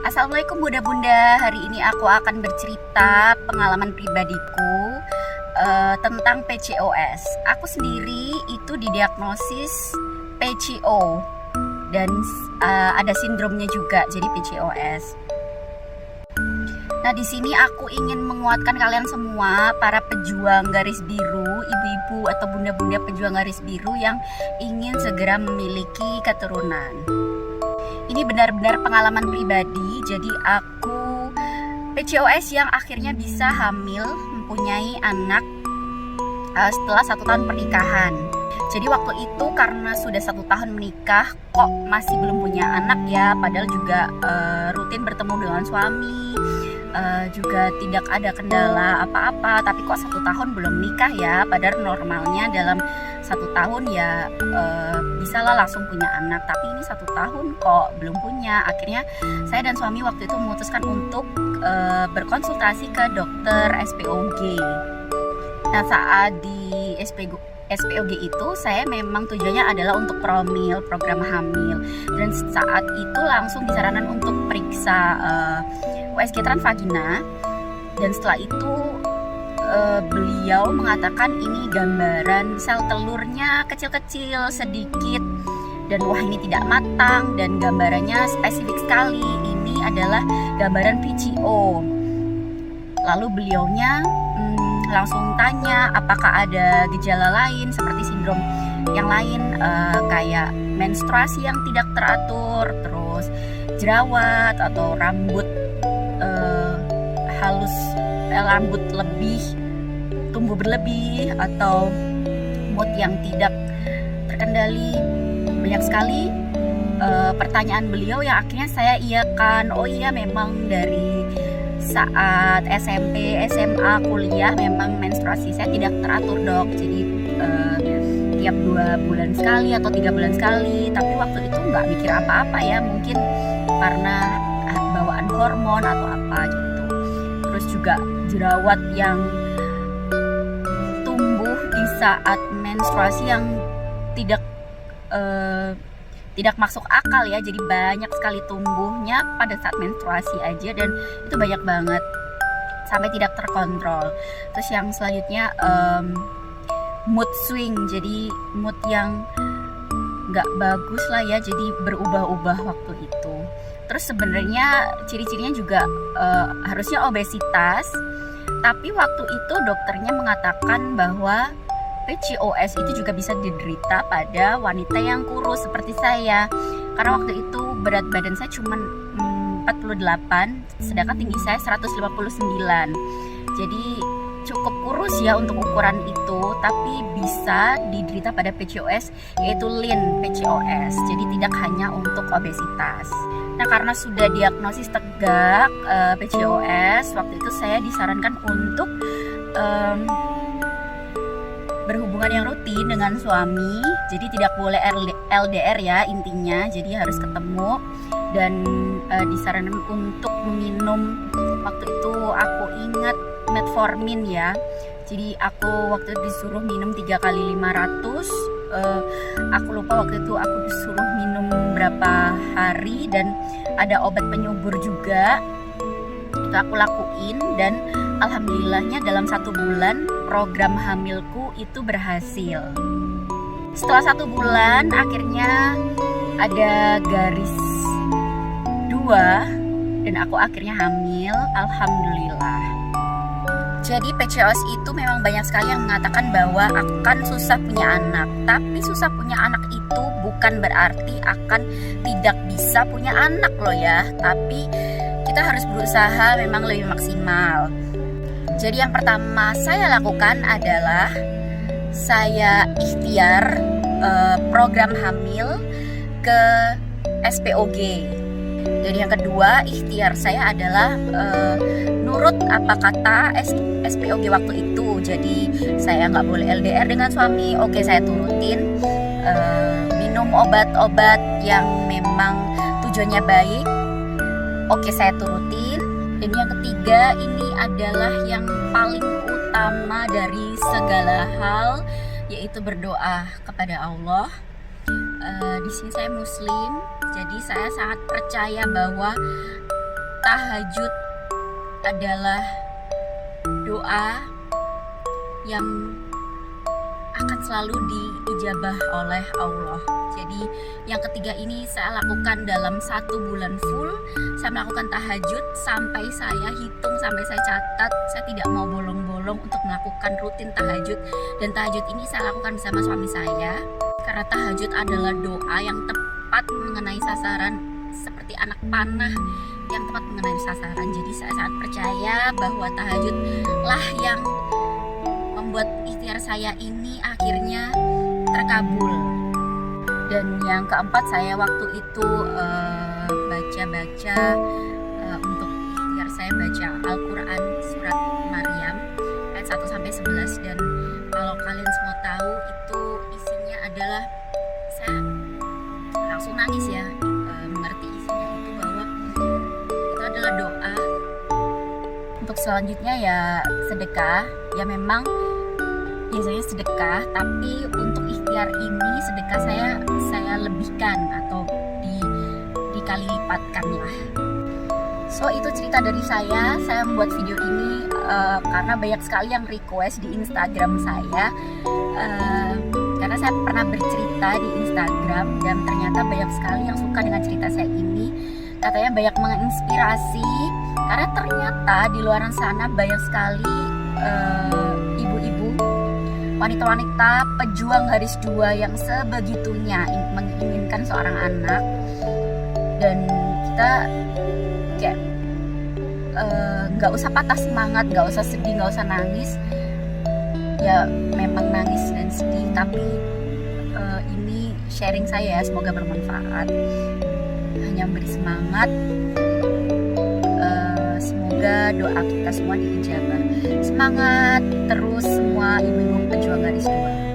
Assalamualaikum Bunda-Bunda. Hari ini aku akan bercerita pengalaman pribadiku tentang PCOS. Aku sendiri itu didiagnosis PCO dan ada sindromnya juga, jadi PCOS. Nah, di sini aku ingin menguatkan kalian semua, para pejuang garis biru, ibu-ibu atau bunda-bunda pejuang garis biru yang ingin segera memiliki keturunan. Ini benar-benar pengalaman pribadi. Jadi aku PCOS yang akhirnya bisa hamil, mempunyai anak setelah 1 tahun pernikahan. Jadi waktu itu karena sudah 1 tahun menikah, kok masih belum punya anak ya. Padahal juga rutin bertemu dengan suami, juga tidak ada kendala apa-apa. Tapi kok 1 tahun belum nikah ya. Padahal normalnya dalam 1 tahun ya bisalah langsung punya anak. Tapi ini 1 tahun kok belum punya. Akhirnya saya dan suami waktu itu memutuskan untuk berkonsultasi ke dokter SPOG. Nah, saat di SPOG itu saya memang tujuannya adalah untuk promil, program hamil. Dan saat itu langsung disarankan untuk periksa USG transvagina. Dan setelah itu beliau mengatakan ini gambaran sel telurnya kecil-kecil sedikit dan wah ini tidak matang dan gambarannya spesifik sekali, ini adalah gambaran PCO. Lalu beliaunya langsung tanya apakah ada gejala lain seperti sindrom yang lain, kayak menstruasi yang tidak teratur, terus jerawat atau rambut halus, rambut lebih tumbuh berlebih, atau mood yang tidak terkendali. Banyak sekali pertanyaan beliau yang akhirnya saya iakan. Oh iya, memang dari saat SMP, SMA, kuliah memang menstruasi saya tidak teratur dok. Jadi tiap 2 bulan sekali atau 3 bulan sekali. Tapi waktu itu nggak mikir apa-apa ya, mungkin karena bawaan hormon atau apa gitu. Terus juga jerawat yang tumbuh di saat menstruasi yang tidak masuk akal ya. Jadi banyak sekali tumbuhnya pada saat menstruasi aja, dan itu banyak banget sampai tidak terkontrol. Terus yang selanjutnya mood swing, jadi mood yang nggak bagus lah ya, jadi berubah-ubah waktu itu. Terus sebenarnya ciri-cirinya juga harusnya obesitas, tapi waktu itu dokternya mengatakan bahwa PCOS itu juga bisa diderita pada wanita yang kurus seperti saya. Karena waktu itu berat badan saya cuma 48, sedangkan tinggi saya 159. Jadi cukup kurus ya untuk ukuran itu, tapi bisa diderita pada PCOS, yaitu lean PCOS. Jadi tidak hanya untuk obesitas. Nah, karena sudah diagnosis tegak PCOS, waktu itu saya disarankan untuk berhubungan yang rutin dengan suami. Jadi tidak boleh LDR ya intinya. Jadi harus ketemu, dan disarankan untuk minum, waktu itu aku ingat metformin ya. Jadi aku waktu itu disuruh minum 3 kali 500. Aku lupa waktu itu aku disuruh minum berapa hari, dan ada obat penyubur juga. Itu aku lakuin, dan alhamdulillahnya dalam 1 bulan program hamilku itu berhasil. Setelah 1 bulan akhirnya ada garis 2 dan aku akhirnya hamil, alhamdulillah. Jadi PCOS itu memang banyak sekali yang mengatakan bahwa akan susah punya anak. Tapi susah punya anak itu bukan berarti akan tidak bisa punya anak loh ya. Tapi kita harus berusaha memang lebih maksimal. Jadi yang pertama saya lakukan adalah saya ikhtiar program hamil ke SPOG. Jadi yang kedua ikhtiar saya adalah nurut apa kata SPOG waktu itu. Jadi saya nggak boleh LDR dengan suami. Oke, saya turutin. Minum obat-obat yang memang tujuannya baik. Oke, saya turutin. Dan yang ketiga, ini adalah yang paling utama dari segala hal, yaitu berdoa kepada Allah. Di sini saya Muslim, jadi saya sangat percaya bahwa tahajud adalah doa yang akan selalu diijabah oleh Allah. Jadi yang ketiga ini saya lakukan dalam 1 bulan full. Saya melakukan tahajud sampai saya hitung, sampai saya catat. Saya tidak mau bolong-bolong untuk melakukan rutin tahajud. Dan tahajud ini saya lakukan bersama suami saya, karena tahajud adalah doa yang tepat mengenai sasaran, seperti anak panah yang tepat mengenai sasaran. Jadi saya sangat percaya bahwa tahajud lah yang membuat ikhtiar saya ini akhirnya terkabul. Dan yang keempat, saya waktu itu baca-baca untuk ikhtiar, saya baca Al-Quran surat Maryam ayat 1-11. Dan kalau kalian semua tahu, itu isinya adalah, saya langsung nangis ya, mengerti isinya itu, bahwa itu adalah doa. Untuk selanjutnya ya sedekah. Ya memang biasanya sedekah, tapi untuk ikhtiar ini sedekah saya lebihkan atau dikali lipatkan lah. So itu cerita dari saya membuat video ini karena banyak sekali yang request di Instagram saya, karena saya pernah bercerita di Instagram dan ternyata banyak sekali yang suka dengan cerita saya ini. Katanya banyak menginspirasi, karena ternyata di luar sana banyak sekali ibu-ibu, wanita-wanita pejuang garis 2 yang sebegitunya menginginkan seorang anak. Dan kita kayak gak usah patah semangat, gak usah sedih, gak usah nangis. Ya memang nangis dan sedih, tapi ini sharing saya, semoga bermanfaat, hanya memberi semangat. Semoga doa kita semua diijabah. Semangat terus semua ibu-ibu pejuang garis 2.